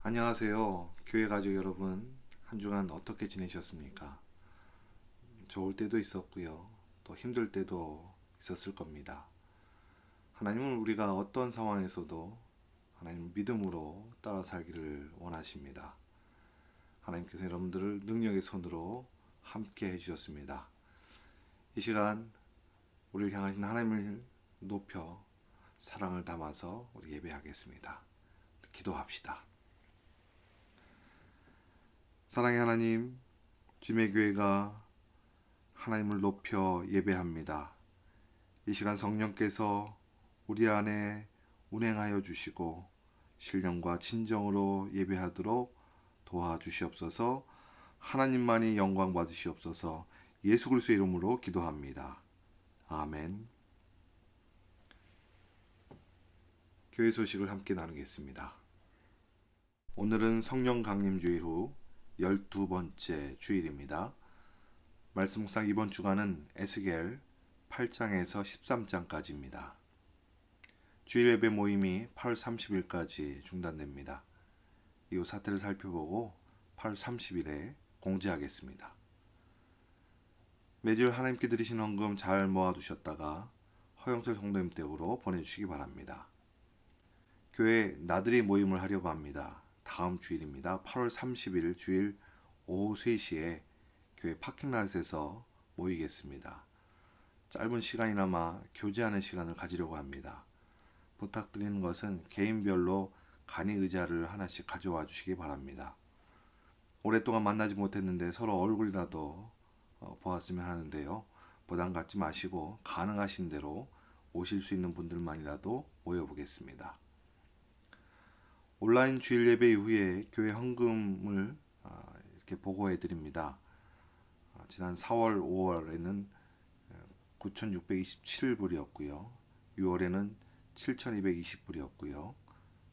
안녕하세요. 교회 가족 여러분, 한 주간 어떻게 지내셨습니까? 좋을 때도 있었고요. 또 힘들 때도 있었을 겁니다. 하나님은 우리가 어떤 상황에서도 하나님 믿음으로 따라 살기를 원하십니다. 하나님께서 여러분들을 능력의 손으로 함께 해주셨습니다. 이 시간 우리를 향하신 하나님을 높여 사랑을 담아서 우리 예배하겠습니다. 기도합시다. 사랑의 하나님, 주님의 교회가 하나님을 높여 예배합니다. 이 시간 성령께서 우리 안에 운행하여 주시고 신령과 진정으로 예배하도록 도와주시옵소서. 하나님만이 영광 받으시옵소서. 예수 그리스도의 이름으로 기도합니다. 아멘. 교회 소식을 함께 나누겠습니다. 오늘은 성령 강림 주일 후 12번째 주일입니다. 말씀 묵상 이번 주간은 에스겔 8장에서 13장까지입니다. 주일 예배 모임이 8월 30일까지 중단됩니다. 이후 사태를 살펴보고 8월 30일에 공지하겠습니다. 매주일 하나님께 드리신 헌금 잘 모아두셨다가 허영철 성도님 댁으로 보내주시기 바랍니다. 교회 나들이 모임을 하려고 합니다. 다음 주일입니다. 8월 30일 주일 오후 3시에 교회 파킹랏에서 모이겠습니다. 짧은 시간이나마 교제하는 시간을 가지려고 합니다. 부탁드리는 것은 개인별로 간이 의자를 하나씩 가져와 주시기 바랍니다. 오랫동안 만나지 못했는데 서로 얼굴이라도 보았으면 하는데요. 부담 갖지 마시고 가능하신 대로 오실 수 있는 분들만이라도 모여보겠습니다. 온라인 주일 예배 이후에 교회 헌금을 이렇게 보고해 드립니다. 지난 4월, 5월에는 9,627불이었고요. 6월에는 7,220불이었고요.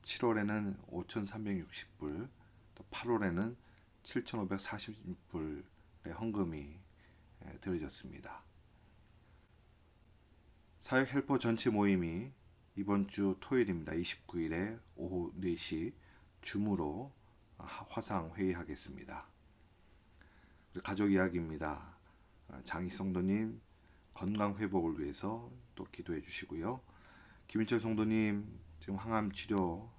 7월에는 5,360불, 또 8월에는 7,540불의 헌금이 드려졌습니다. 사역 헬퍼 전체 모임이 이번 주 토요일입니다. 29일에 오후 4시 줌으로 화상 회의하겠습니다. 가족 이야기입니다. 장희 성도님 건강 회복을 위해서 또 기도해 주시고요. 김인철 성도님 지금 항암 치료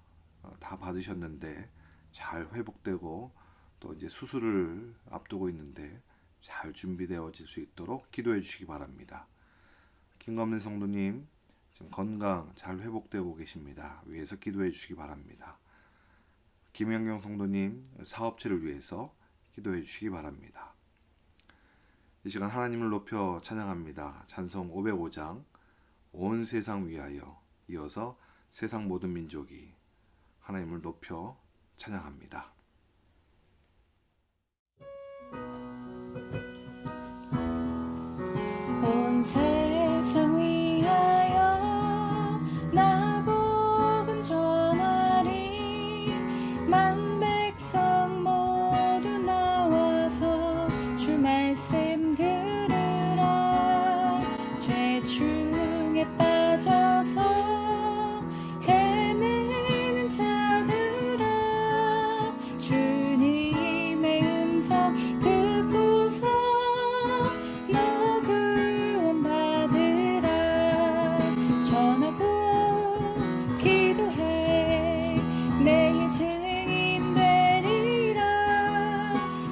다 받으셨는데 잘 회복되고 또 이제 수술을 앞두고 있는데 잘 준비되어질 수 있도록 기도해 주시기 바랍니다. 김감래 성도님 지금 건강 잘 회복되고 계십니다. 위해서 기도해 주시기 바랍니다. 김영경 성도님 사업체를 위해서 기도해 주시기 바랍니다. 이 시간 하나님을 높여 찬양합니다. 찬송 505장 온 세상 위하여, 이어서 세상 모든 민족이 하나님을 높여 찬양합니다. 온 세상 위하여 나 복음 전하리. 만 백성 모두 나와서 주 말씀 들으라. 죄 중에 빠져서 헤매는 자들아, 주님의 음성 듣고서 너 구원받으라. 전하고 기도해 매일 증인 되리라.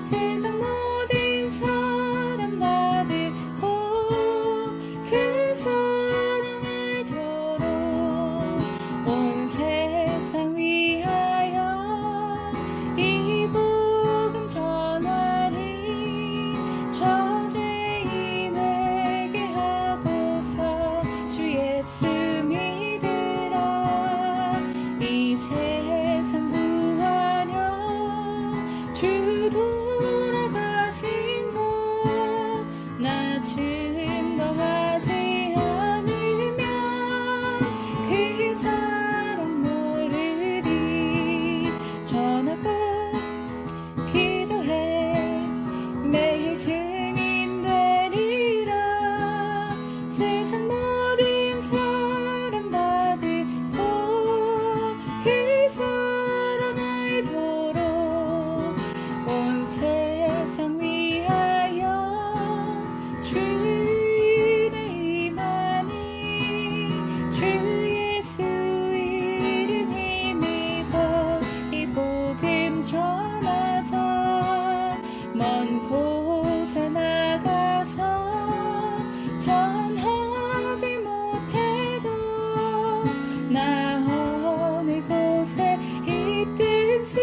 세상 모든 사람 다 듣고 그 사랑 알도록 온 세상 위하여 이 복음 전하리. 저죄인에게 하고서 주 예수 믿으라. 이 세상 구하려 주 돌아가신 것 나 증거하지 않으면 그 사랑 모르리. 전하고 기도해 매일 증인 되리라. 세상 모든 사람 다 듣고 그 사랑 알도록 나 어느 곳에 있든지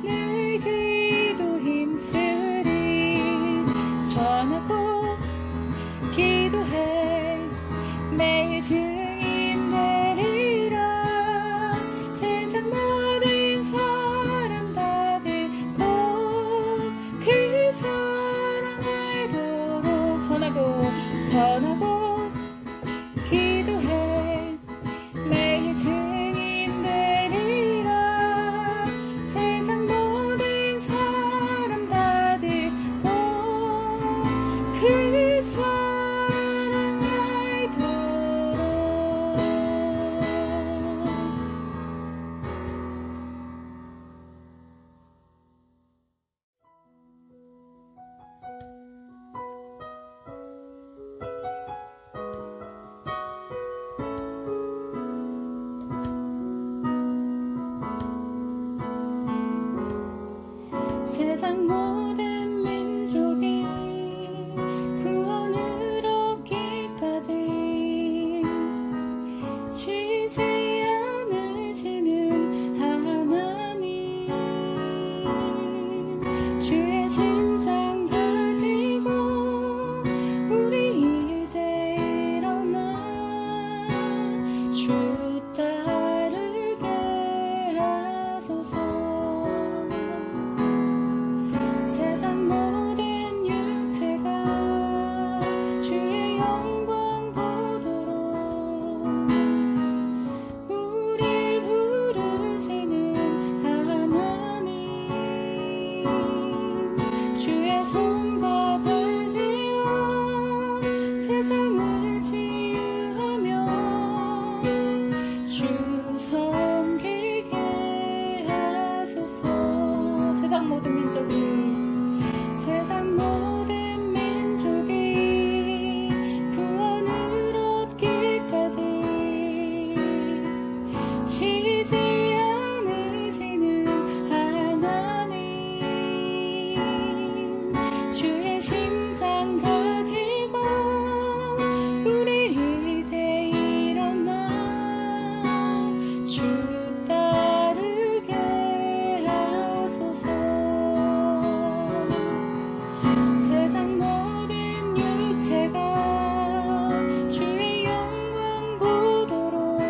늘 기도 힘쓰리 전하고 기도해 매일 증인 되리라 세상 모든 사람 다 듣고 그 사랑 알도록 전하고 기도해 매일 증인 되리라 세상 모든 사람 다 듣고 그 사랑 알도록 세상 모든 민족이 구원을 얻기까지 쉬지 않으시는 하나님 주의 심장 가지고 우리 이제 일어나 주 따르게 하소서 세상 모든 육체가 주의 영광 보도록 우릴 부르시는 하나님 주의 손과 발 들어 세상을 치유하며 주 섬기게 하소서 세상 모든 민족이 구원을 얻기까지 쉬지 않으시는 하나님 주의 심장 가지고 우리 이제 일어나 주 따르게 하소서 세상 모든 육체가 주의 영광 보도록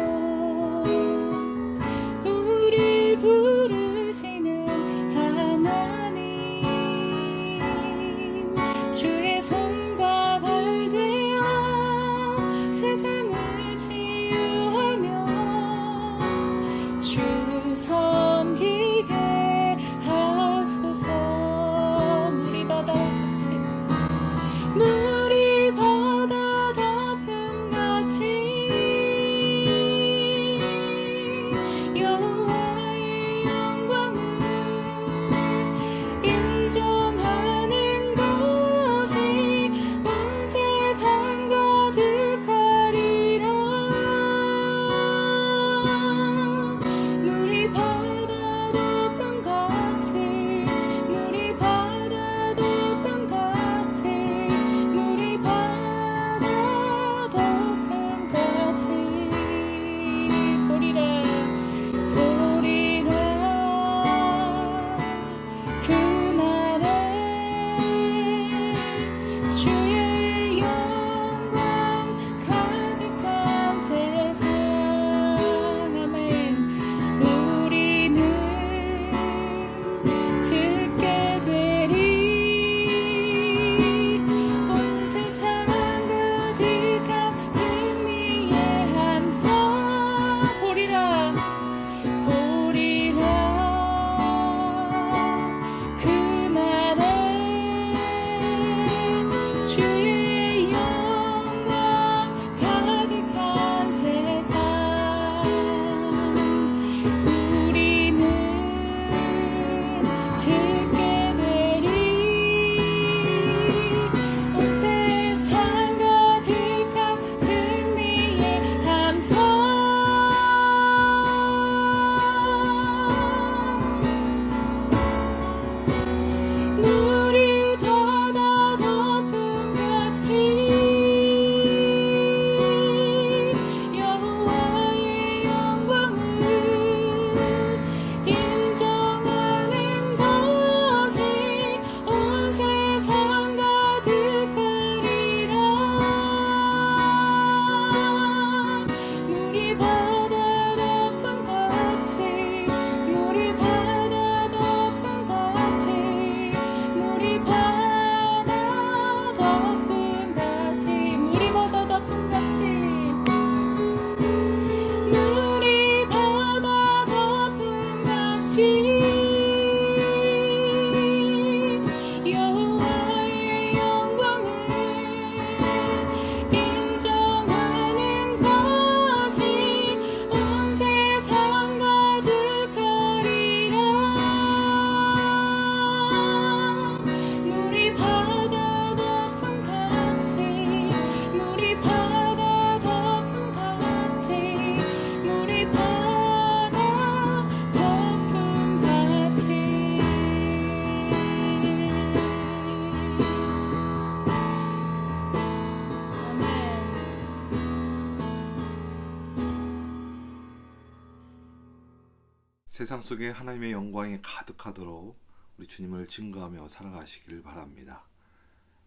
세상 속에 하나님의 영광이 가득하도록 우리 주님을 증거하며 살아가시기를 바랍니다.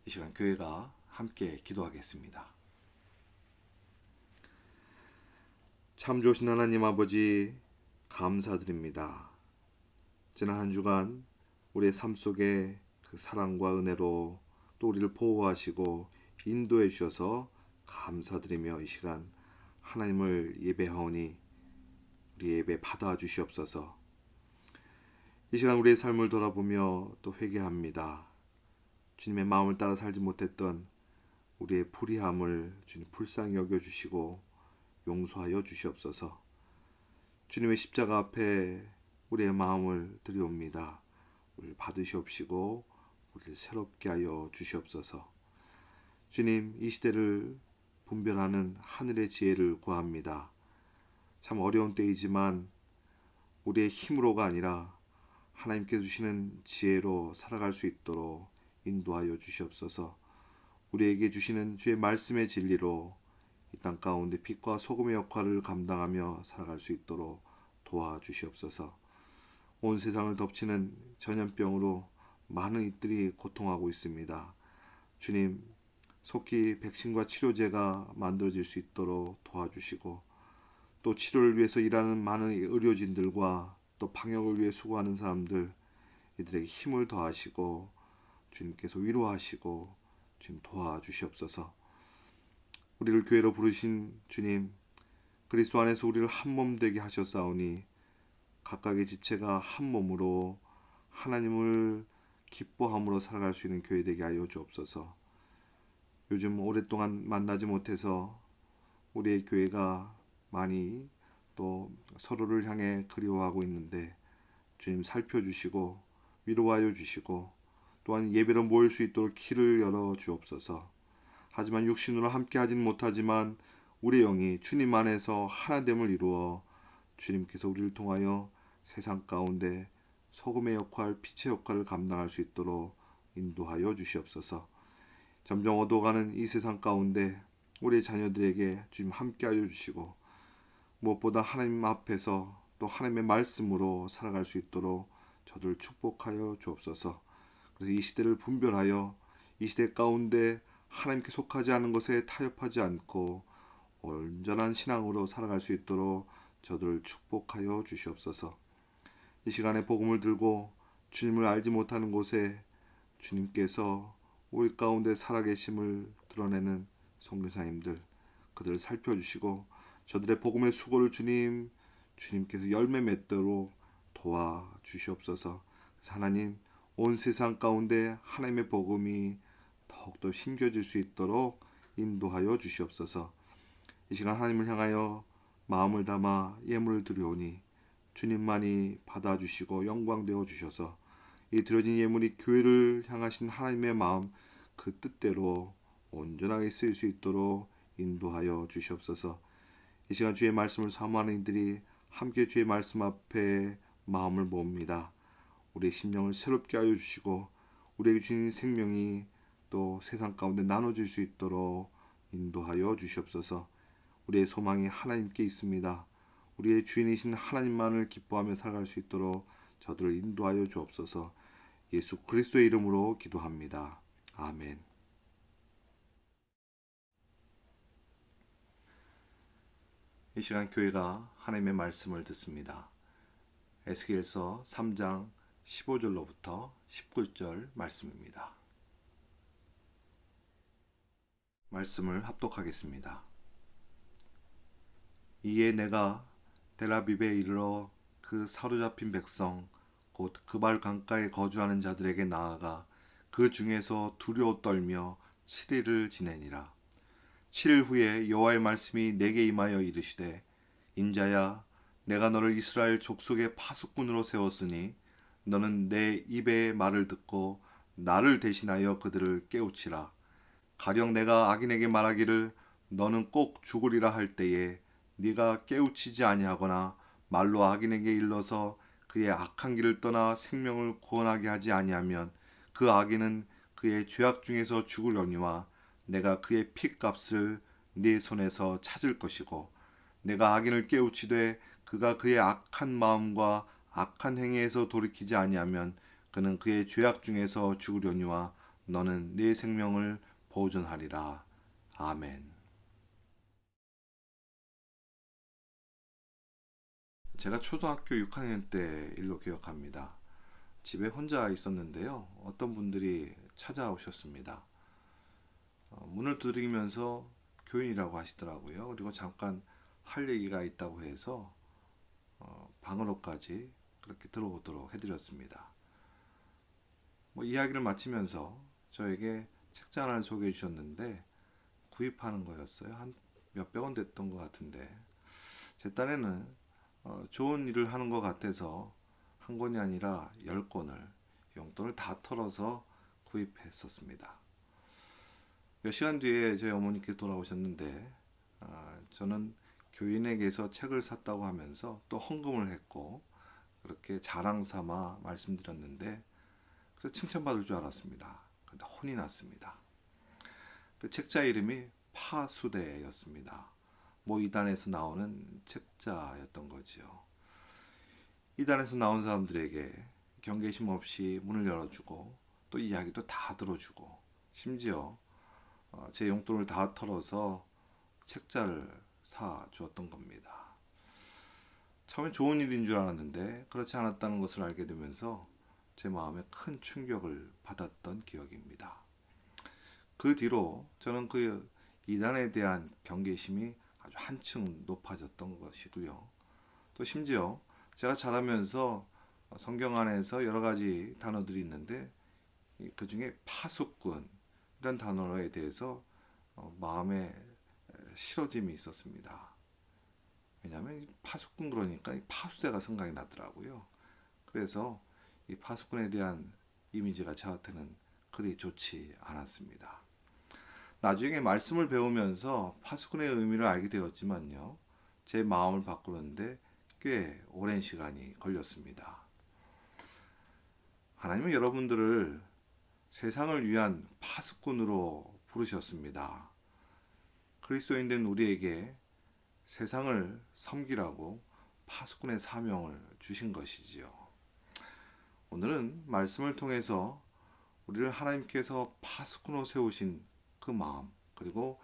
이 시간 교회가 함께 기도하겠습니다. 참 좋으신 하나님 아버지, 감사드립니다. 지난 한 주간 우리의 삶 속에 그 사랑과 은혜로 또 우리를 보호하시고 인도해 주셔서 감사드리며 이 시간 하나님을 예배하오니 우리 예배 받아 주시옵소서. 이 시간 우리의 삶을 돌아보며 또 회개합니다. 주님의 마음을 따라 살지 못했던 우리의 불의함을 주님 불쌍히 여겨주시고 용서하여 주시옵소서. 주님의 십자가 앞에 우리의 마음을 드리옵니다. 우리를 받으시옵시고 우리를 새롭게 하여 주시옵소서. 주님, 이 시대를 분별하는 하늘의 지혜를 구합니다. 참 어려운 때이지만 우리의 힘으로가 아니라 하나님께서 주시는 지혜로 살아갈 수 있도록 인도하여 주시옵소서. 우리에게 주시는 주의 말씀의 진리로 이 땅 가운데 빛과 소금의 역할을 감당하며 살아갈 수 있도록 도와주시옵소서. 온 세상을 덮치는 전염병으로 많은 이들이 고통하고 있습니다. 주님, 속히 백신과 치료제가 만들어질 수 있도록 도와주시고 또 치료를 위해서 일하는 많은 의료진들과 또 방역을 위해 수고하는 사람들, 이들에게 힘을 더하시고 주님께서 위로하시고 주님 도와주시옵소서. 우리를 교회로 부르신 주님, 그리스도 안에서 우리를 한 몸 되게 하셨사오니 각각의 지체가 한 몸으로 하나님을 기뻐함으로 살아갈 수 있는 교회 되게 하여 주옵소서. 요즘 오랫동안 만나지 못해서 우리의 교회가 많이 또 서로를 향해 그리워하고 있는데 주님 살펴주시고 위로하여 주시고 또한 예배로 모일 수 있도록 길을 열어 주옵소서. 하지만 육신으로 함께 하진 못하지만 우리 영이 주님 안에서 하나됨을 이루어 주님께서 우리를 통하여 세상 가운데 소금의 역할, 빛의 역할을 감당할 수 있도록 인도하여 주시옵소서. 점점 어두워가는 이 세상 가운데 우리의 자녀들에게 주님 함께하여 주시고 무엇보다 하나님 앞에서 또 하나님의 말씀으로 살아갈 수 있도록 저들을 축복하여 주옵소서. 그래서 이 시대를 분별하여 이 시대 가운데 하나님께 속하지 않은 것에 타협하지 않고 온전한 신앙으로 살아갈 수 있도록 저들을 축복하여 주시옵소서. 이 시간에 복음을 들고 주님을 알지 못하는 곳에 주님께서 우리 가운데 살아계심을 드러내는 선교사님들, 그들을 살펴주시고 저들의 복음의 수고를 주님께서 열매 맺도록 도와주시옵소서. 하나님, 온 세상 가운데 하나님의 복음이 더욱더 심겨질 수 있도록 인도하여 주시옵소서. 이 시간 하나님을 향하여 마음을 담아 예물을 드리오니 주님만이 받아주시고 영광되어 주셔서 이 드려진 예물이 교회를 향하신 하나님의 마음 그 뜻대로 온전하게 쓰일 수 있도록 인도하여 주시옵소서. 이 시간 주의 말씀을 사모하는 이들이 함께 주의 말씀 앞에 마음을 모읍니다. 우리의 심령을 새롭게 하여 주시고 우리에게 주신 생명이 또 세상 가운데 나눠질 수 있도록 인도하여 주시옵소서. 우리의 소망이 하나님께 있습니다. 우리의 주인이신 하나님만을 기뻐하며 살아갈 수 있도록 저들을 인도하여 주옵소서. 예수 그리스도의 이름으로 기도합니다. 아멘. 이 시간 교회가 하나님의 말씀을 듣습니다. 에스겔서 3장 15절로부터 19절 말씀입니다. 말씀을 합독하겠습니다. 이에 내가 델아빕에 이르러 그 사로잡힌 백성 곧 그발 강가에 거주하는 자들에게 나아가 그 중에서 두려워 떨며 7일을 지내니라. 7일 후에 여호와의 말씀이 내게 임하여 이르시되 인자야, 내가 너를 이스라엘 족속의 파수꾼으로 세웠으니 너는 내 입의 말을 듣고 나를 대신하여 그들을 깨우치라. 가령 내가 악인에게 말하기를 너는 꼭 죽으리라 할 때에 네가 깨우치지 아니하거나 말로 악인에게 일러서 그의 악한 길을 떠나 생명을 구원하게 하지 아니하면 그 악인은 그의 죄악 중에서 죽으려니와 내가 그의 핏값을 네 손에서 찾을 것이고 내가 악인을 깨우치되 그가 그의 악한 마음과 악한 행위에서 돌이키지 아니하면 그는 그의 죄악 중에서 죽으려니와 너는 네 생명을 보존하리라. 아멘. 제가 초등학교 6학년 때 일로 기억합니다. 집에 혼자 있었는데요. 어떤 분들이 찾아오셨습니다. 문을 두드리면서 교인이라고 하시더라고요. 그리고 잠깐 할 얘기가 있다고 해서 방으로까지 그렇게 들어오도록 해드렸습니다. 이야기를 마치면서 저에게 책장 하나를 소개해 주셨는데 구입하는 거였어요. 한 몇백 원 됐던 것 같은데 제 딴에는 좋은 일을 하는 것 같아서 한 권이 아니라 10권을 용돈을 다 털어서 구입했었습니다. 몇 시간 뒤에 저희 어머니께서 돌아오셨는데 저는 교인에게서 책을 샀다고 하면서 또 헌금을 했고 그렇게 자랑 삼아 말씀드렸는데 그래서 칭찬받을 줄 알았습니다. 근데 혼이 났습니다. 그 책자 이름이 파수대였습니다. 이단에서 나오는 책자였던 거지요. 이단에서 나온 사람들에게 경계심 없이 문을 열어주고 또 이야기도 다 들어주고 심지어 제 용돈을 다 털어서 책자를 사 주었던 겁니다. 처음엔 좋은 일인 줄 알았는데 그렇지 않았다는 것을 알게 되면서 제 마음에 큰 충격을 받았던 기억입니다. 그 뒤로 저는 그 이단에 대한 경계심이 아주 한층 높아졌던 것이고요. 또 심지어 제가 자라면서 성경 안에서 여러 가지 단어들이 있는데 그 중에 파수꾼 이런 단어에 대해서 마음에 싫어짐이 있었습니다. 왜냐하면 파수꾼 그러니까 파수대가 생각이 나더라고요. 그래서 이 파수꾼에 대한 이미지가 저한테는 그리 좋지 않았습니다. 나중에 말씀을 배우면서 파수꾼의 의미를 알게 되었지만요. 제 마음을 바꾸는데 꽤 오랜 시간이 걸렸습니다. 하나님은 여러분들을 세상을 위한 파수꾼으로 부르셨습니다. 그리스도인된 우리에게 세상을 섬기라고 파수꾼의 사명을 주신 것이지요. 오늘은 말씀을 통해서 우리를 하나님께서 파수꾼으로 세우신 그 마음, 그리고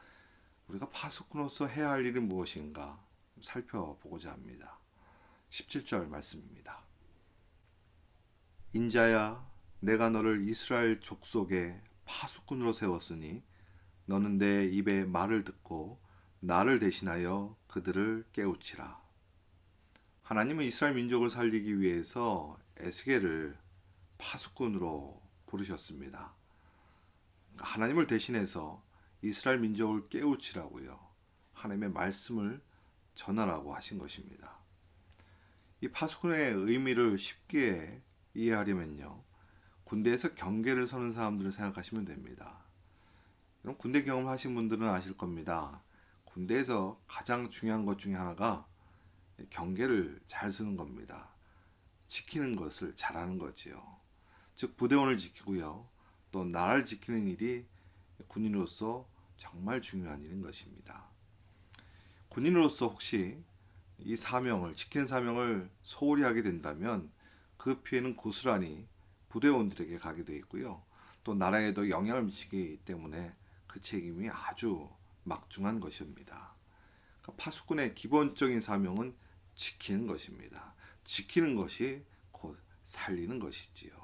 우리가 파수꾼으로서 해야 할 일이 무엇인가 살펴보고자 합니다. 17절 말씀입니다. 인자야, 내가 너를 이스라엘 족속의 파수꾼으로 세웠으니 너는 내 입의 말을 듣고 나를 대신하여 그들을 깨우치라. 하나님은 이스라엘 민족을 살리기 위해서 에스겔을 파수꾼으로 부르셨습니다. 하나님을 대신해서 이스라엘 민족을 깨우치라고요. 하나님의 말씀을 전하라고 하신 것입니다. 이 파수꾼의 의미를 쉽게 이해하려면요. 군대에서 경계를 서는 사람들을 생각하시면 됩니다. 그럼 군대 경험을 하신 분들은 아실 겁니다. 군대에서 가장 중요한 것 중에 하나가 경계를 잘 서는 겁니다. 지키는 것을 잘하는 거지요. 즉 부대원을 지키고요. 또 나라를 지키는 일이 군인으로서 정말 중요한 일인 것입니다. 군인으로서 혹시 이 사명을 지키는 사명을 소홀히 하게 된다면 그 피해는 고스란히 부대원들에게 가게 되어 있고요. 또 나라에도 영향을 미치기 때문에 그 책임이 아주 막중한 것입니다. 그러니까 파수꾼의 기본적인 사명은 지키는 것입니다. 지키는 것이 곧 살리는 것이지요.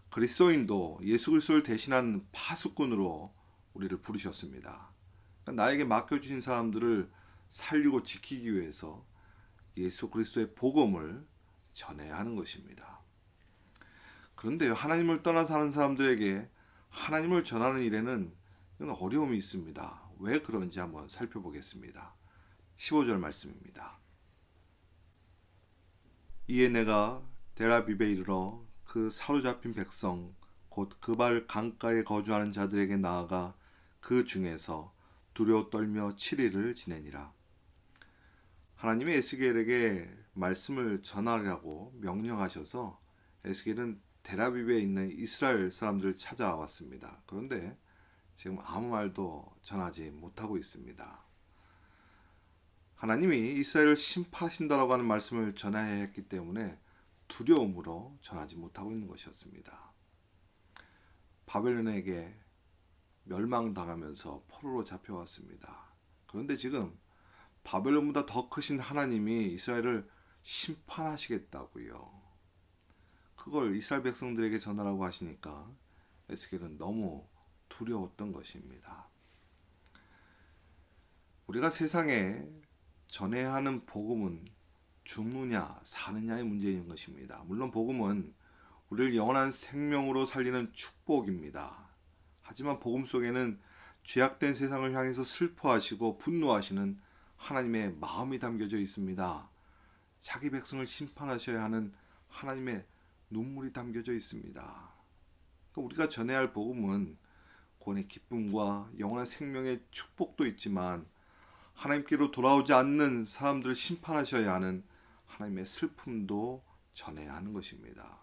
그리스도인도 예수 그리스도를 대신한 파수꾼으로 우리를 부르셨습니다. 그러니까 나에게 맡겨주신 사람들을 살리고 지키기 위해서 예수 그리스도의 복음을 전해야 하는 것입니다. 그런데요, 하나님을 떠나 사는 사람들에게 하나님을 전하는 일에는 어려움이 있습니다. 왜 그런지 한번 살펴보겠습니다. 15절 말씀입니다. 이에 내가 데라빕에 이르러 그 사로잡힌 백성 곧 그발 강가에 거주하는 자들에게 나아가 그 중에서 두려워 떨며 7일을 지내니라. 하나님의 에스겔에게 말씀을 전하라고 명령하셔서 에스겔은 데라빕에 있는 이스라엘 사람들을 찾아왔습니다. 그런데 지금 아무 말도 전하지 못하고 있습니다. 하나님이 이스라엘을 심판하신다라고 하는 말씀을 전해야 했기 때문에 두려움으로 전하지 못하고 있는 것이었습니다. 바벨론에게 멸망당하면서 포로로 잡혀왔습니다. 그런데 지금 바벨론보다 더 크신 하나님이 이스라엘을 심판하시겠다고요. 그걸 이스라엘 백성들에게 전하라고 하시니까 에스겔은 너무 두려웠던 것입니다. 우리가 세상에 전해야 하는 복음은 죽느냐 사느냐의 문제인 것입니다. 물론 복음은 우리를 영원한 생명으로 살리는 축복입니다. 하지만 복음 속에는 죄악된 세상을 향해서 슬퍼하시고 분노하시는 하나님의 마음이 담겨져 있습니다. 자기 백성을 심판하셔야 하는 하나님의 눈물이 담겨져 있습니다. 우리가 전해야 할 복음은 구원의 기쁨과 영원한 생명의 축복도 있지만 하나님께로 돌아오지 않는 사람들을 심판하셔야 하는 하나님의 슬픔도 전해야 하는 것입니다.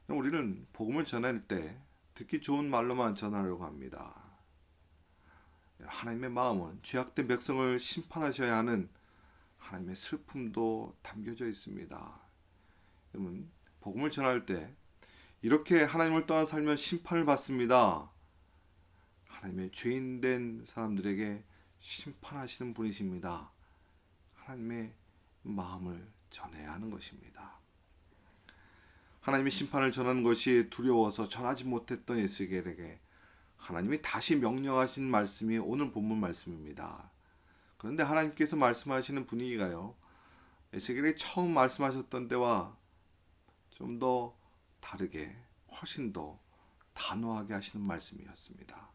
우리는 복음을 전할 때 듣기 좋은 말로만 전하려고 합니다. 하나님의 마음은 죄악된 백성을 심판하셔야 하는 하나님의 슬픔도 담겨져 있습니다. 여러분, 복음을 전할 때 이렇게 하나님을 떠나 살면 심판을 받습니다. 하나님의 죄인된 사람들에게 심판하시는 분이십니다. 하나님의 마음을 전해야 하는 것입니다. 하나님의 심판을 전하는 것이 두려워서 전하지 못했던 에스겔에게 하나님이 다시 명령하신 말씀이 오늘 본문 말씀입니다. 그런데 하나님께서 말씀하시는 분위기가요, 에스겔에게 처음 말씀하셨던 때와 좀 더 다르게 훨씬 더 단호하게 하시는 말씀이었습니다.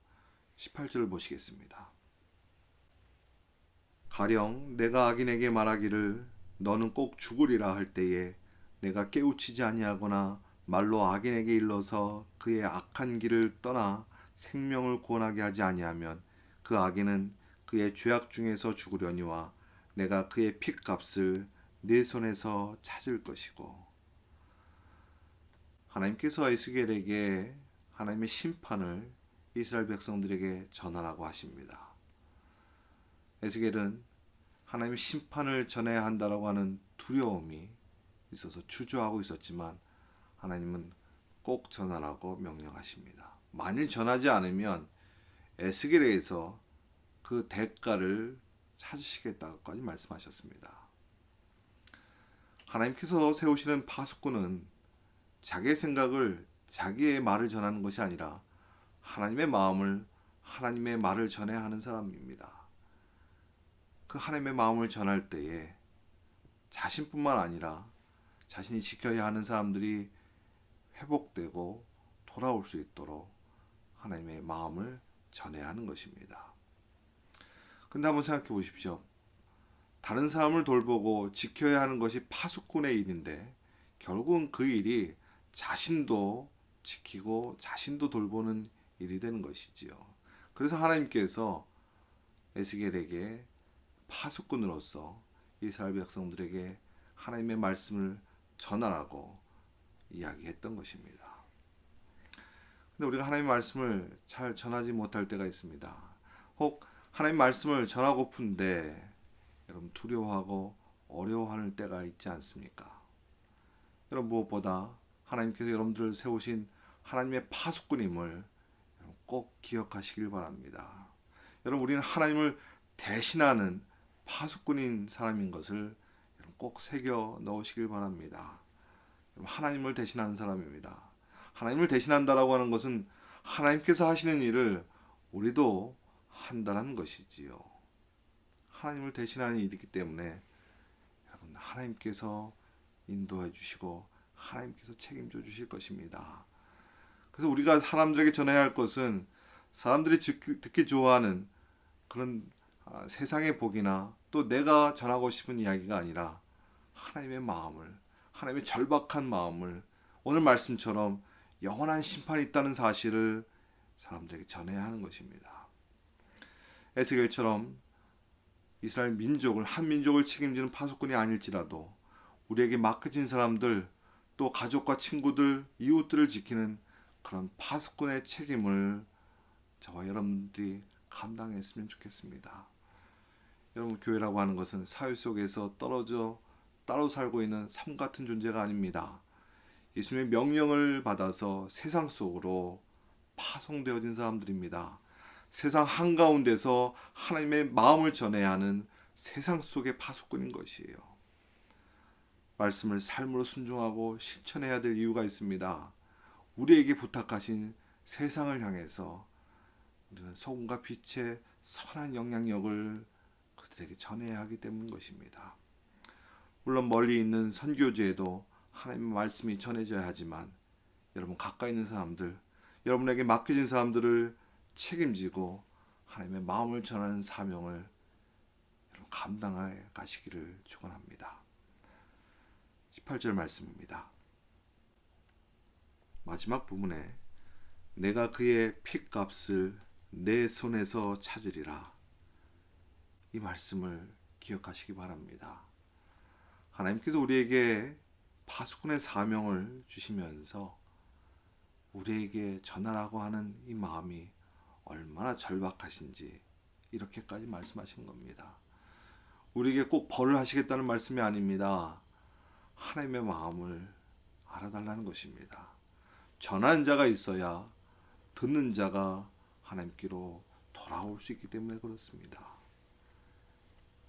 18절을 보시겠습니다. 가령 내가 악인에게 말하기를 너는 꼭 죽으리라 할 때에 내가 깨우치지 아니하거나 말로 악인에게 일러서 그의 악한 길을 떠나 생명을 구원하게 하지 아니하면 그 악인은 그의 죄악 중에서 죽으려니와 내가 그의 핏값을 내 손에서 찾을 것이고. 하나님께서 에스겔에게 하나님의 심판을 이스라엘 백성들에게 전하라고 하십니다. 에스겔은 하나님의 심판을 전해야 한다라고 하는 두려움이 있어서 주저하고 있었지만 하나님은 꼭 전하라고 명령하십니다. 만일 전하지 않으면 에스겔에게서 그 대가를 찾으시겠다고까지 말씀하셨습니다. 하나님께서 세우시는 파수꾼은 자기의 생각을, 자기의 말을 전하는 것이 아니라 하나님의 마음을, 하나님의 말을 전해야 하는 사람입니다. 그 하나님의 마음을 전할 때에 자신뿐만 아니라 자신이 지켜야 하는 사람들이 회복되고 돌아올 수 있도록 하나님의 마음을 전해야 하는 것입니다. 근데 한번 생각해 보십시오. 다른 사람을 돌보고 지켜야 하는 것이 파수꾼의 일인데 결국은 그 일이 자신도 지키고 자신도 돌보는 일이 되는 것이지요. 그래서 하나님께서 에스겔에게 파수꾼으로서 이스라엘 백성들에게 하나님의 말씀을 전하라고 이야기했던 것입니다. 근데 우리가 하나님의 말씀을 잘 전하지 못할 때가 있습니다. 혹 하나님의 말씀을 전하고픈데 여러분 두려워하고 어려워하는 때가 있지 않습니까? 여러분 무엇보다 하나님께서 여러분들을 세우신 하나님의 파수꾼임을 꼭 기억하시길 바랍니다. 여러분 우리는 하나님을 대신하는 파수꾼인 사람인 것을 꼭 새겨 넣으시길 바랍니다. 하나님을 대신하는 사람입니다. 하나님을 대신한다라고 하는 것은 하나님께서 하시는 일을 우리도 한다는 것이지요. 하나님을 대신하는 일이기 때문에 여러분 하나님께서 인도해 주시고 하나님께서 책임져 주실 것입니다. 그래서 우리가 사람들에게 전해야 할 것은 사람들이 듣기 좋아하는 그런 세상의 복이나 또 내가 전하고 싶은 이야기가 아니라 하나님의 마음을, 하나님의 절박한 마음을, 오늘 말씀처럼 영원한 심판이 있다는 사실을 사람들에게 전해야 하는 것입니다. 에스겔처럼 이스라엘 민족을, 한 민족을 책임지는 파수꾼이 아닐지라도 우리에게 맡겨진 사람들, 또 가족과 친구들, 이웃들을 지키는 그런 파수꾼의 책임을 저와 여러분들이 감당했으면 좋겠습니다. 여러분 교회라고 하는 것은 사회 속에서 떨어져 따로 살고 있는 삶 같은 존재가 아닙니다. 예수님의 명령을 받아서 세상 속으로 파송되어진 사람들입니다. 세상 한가운데서 하나님의 마음을 전해야 하는 세상 속의 파수꾼인 것이에요. 말씀을 삶으로 순종하고 실천해야 될 이유가 있습니다. 우리에게 부탁하신 세상을 향해서 우리는 소금과 빛의 선한 영향력을 그들에게 전해야 하기 때문인 것입니다. 물론 멀리 있는 선교지에도 하나님의 말씀이 전해져야 하지만 여러분 가까이 있는 사람들, 여러분에게 맡겨진 사람들을 책임지고 하나님의 마음을 전하는 사명을 여러분 감당해 가시기를 축원합니다. 18절 말씀입니다. 마지막 부분에 내가 그의 핏값을 내 손에서 찾으리라. 이 말씀을 기억하시기 바랍니다. 하나님께서 우리에게 파수꾼의 사명을 주시면서 우리에게 전하라고 하는 이 마음이 얼마나 절박하신지 이렇게까지 말씀하신 겁니다. 우리에게 꼭 벌을 하시겠다는 말씀이 아닙니다. 하나님의 마음을 알아달라는 것입니다. 전하는 자가 있어야 듣는 자가 하나님께로 돌아올 수 있기 때문에 그렇습니다.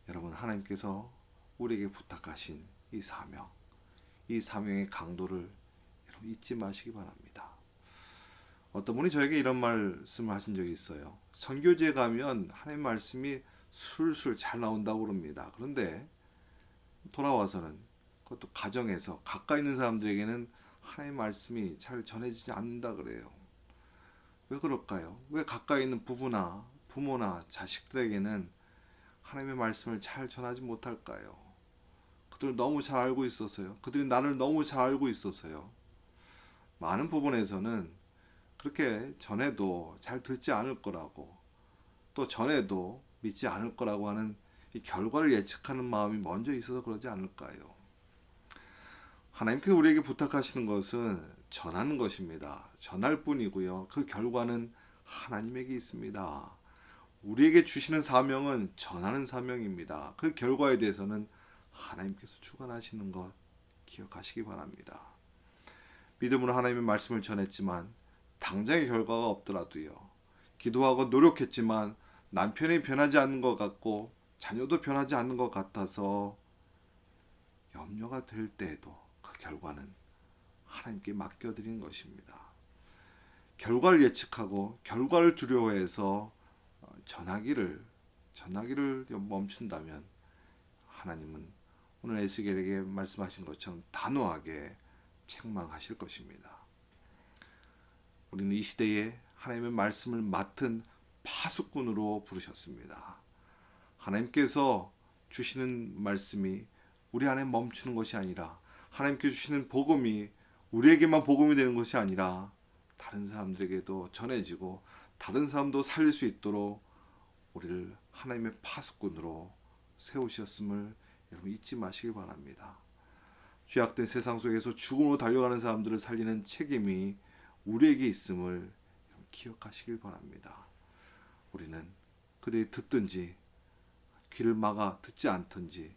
여러분, 하나님께서 우리에게 부탁하신 이 사명, 이 사명의 강도를 여러분 잊지 마시기 바랍니다. 어떤 분이 저에게 이런 말씀을 하신 적이 있어요. 선교지에 가면 하나님의 말씀이 술술 잘 나온다고 그럽니다. 그런데 돌아와서는 그것도 가정에서 가까이 있는 사람들에게는 하나님의 말씀이 잘 전해지지 않는다 그래요. 왜 그럴까요? 왜 가까이 있는 부부나 부모나 자식들에게는 하나님의 말씀을 잘 전하지 못할까요? 그들을 너무 잘 알고 있어서요. 그들이 나를 너무 잘 알고 있어서요. 많은 부분에서는 그렇게 전해도 잘 듣지 않을 거라고, 또 전해도 믿지 않을 거라고 하는 이 결과를 예측하는 마음이 먼저 있어서 그러지 않을까요? 하나님께서 우리에게 부탁하시는 것은 전하는 것입니다. 전할 뿐이고요. 그 결과는 하나님에게 있습니다. 우리에게 주시는 사명은 전하는 사명입니다. 그 결과에 대해서는 하나님께서 주관하시는 것 기억하시기 바랍니다. 믿음으로 하나님의 말씀을 전했지만 당장의 결과가 없더라도요. 기도하고 노력했지만 남편이 변하지 않는 것 같고 자녀도 변하지 않는 것 같아서 염려가 될 때에도 그 결과는 하나님께 맡겨드리는 것입니다. 결과를 예측하고 결과를 두려워해서 전하기를 멈춘다면 하나님은 오늘 에스겔에게 말씀하신 것처럼 단호하게 책망하실 것입니다. 우리는 이 시대에 하나님의 말씀을 맡은 파수꾼으로 부르셨습니다. 하나님께서 주시는 말씀이 우리 안에 멈추는 것이 아니라, 하나님께서 주시는 복음이 우리에게만 복음이 되는 것이 아니라 다른 사람들에게도 전해지고 다른 사람도 살릴 수 있도록 우리를 하나님의 파수꾼으로 세우셨음을 여러분 잊지 마시기 바랍니다. 죄악된 세상 속에서 죽음으로 달려가는 사람들을 살리는 책임이 우리에게 있음을 기억하시길 바랍니다. 우리는 그들이 듣든지 귀를 막아 듣지 않든지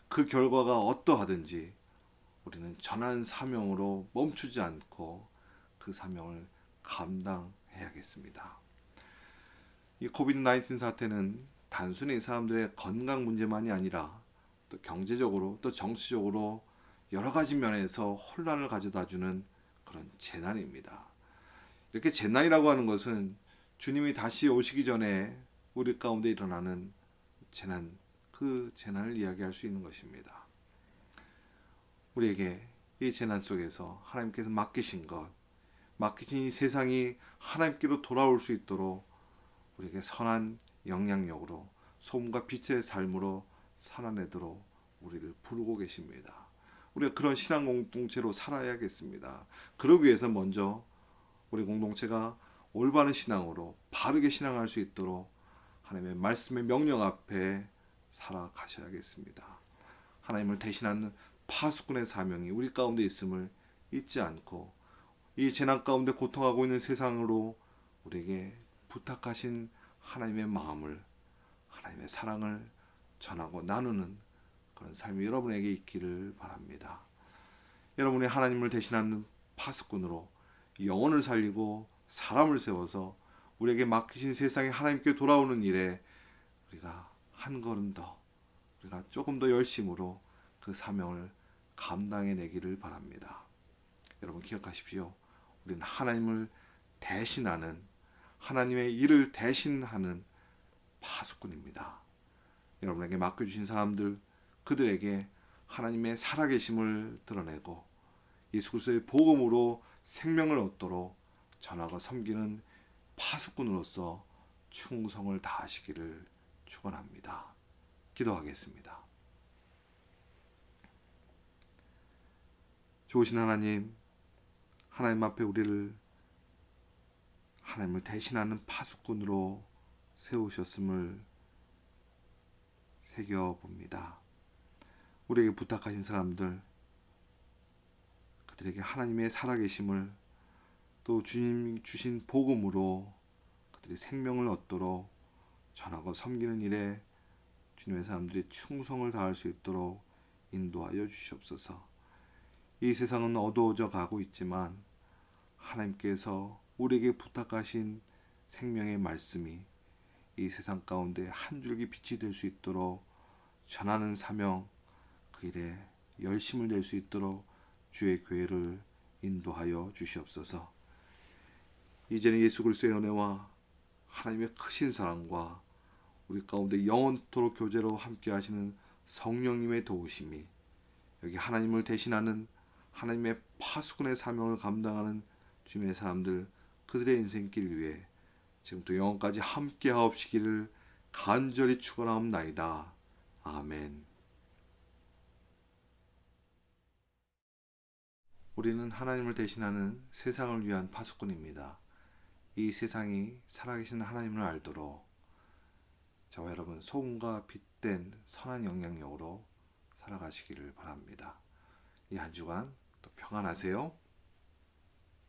그 결과가 어떠하든지 우리는 전하는 사명으로 멈추지 않고 그 사명을 감당해야겠습니다. 이 코비드-19 사태는 단순히 사람들의 건강 문제만이 아니라 또 경제적으로 또 정치적으로 여러 가지 면에서 혼란을 가져다주는 그런 재난입니다. 이렇게 재난이라고 하는 것은 주님이 다시 오시기 전에 우리 가운데 일어나는 재난, 그 재난을 이야기할 수 있는 것입니다. 우리에게 이 재난 속에서 하나님께서 맡기신 것, 맡기신 이 세상이 하나님께로 돌아올 수 있도록 우리에게 선한 영향력으로 소금과 빛의 삶으로 살아내도록 우리를 부르고 계십니다. 우리가 그런 신앙 공동체로 살아야겠습니다. 그러기 위해서 먼저 우리 공동체가 올바른 신앙으로 바르게 신앙할 수 있도록 하나님의 말씀의 명령 앞에 살아가셔야겠습니다. 하나님을 대신하는 파수꾼의 사명이 우리 가운데 있음을 잊지 않고 이 재난 가운데 고통하고 있는 세상으로 우리에게 부탁하신 하나님의 마음을, 하나님의 사랑을 전하고 나누는 그런 삶이 여러분에게 있기를 바랍니다. 여러분이 하나님을 대신하는 파수꾼으로 영혼을 살리고 사람을 세워서 우리에게 맡기신 세상에 하나님께 돌아오는 일에 우리가 한 걸음 더, 우리가 조금 더 열심으로 그 사명을 감당해내기를 바랍니다. 여러분 기억하십시오. 우리는 하나님을 대신하는, 하나님의 일을 대신하는 파수꾼입니다. 여러분에게 맡겨주신 사람들, 그들에게 하나님의 살아계심을 드러내고 예수 그리스도의 복음으로 생명을 얻도록 전하고 섬기는 파수꾼으로서 충성을 다하시기를 축원합니다. 기도하겠습니다. 좋으신 하나님, 하나님 앞에 우리를 하나님을 대신하는 파수꾼으로 세우셨음을 새겨봅니다. 우리에게 부탁하신 사람들, 그들에게 하나님의 살아계심을 또 주님 주신 복음으로 그들이 생명을 얻도록 전하고 섬기는 일에 주님의 사람들이 충성을 다할 수 있도록 인도하여 주시옵소서. 이 세상은 어두워져 가고 있지만 하나님께서 우리에게 부탁하신 생명의 말씀이 이 세상 가운데 한 줄기 빛이 될 수 있도록 전하는 사명, 그 일에 열심을 낼 수 있도록 주의 교회를 인도하여 주시옵소서. 이제는 예수 그리스도의 은혜와 하나님의 크신 사랑과 우리 가운데 영원토록 교제로 함께 하시는 성령님의 도우심이 여기 하나님을 대신하는 하나님의 파수꾼의 사명을 감당하는 주님의 사람들, 그들의 인생길 위에 지금부터 영원까지 함께 하옵시기를 간절히 축원하옵나이다. 아멘. 우리는 하나님을 대신하는 세상을 위한 파수꾼입니다. 이 세상이 살아계신 하나님을 알도록 저와 여러분 소금과 빛된 선한 영향력으로 살아가시기를 바랍니다. 이 한 주간 또 평안하세요.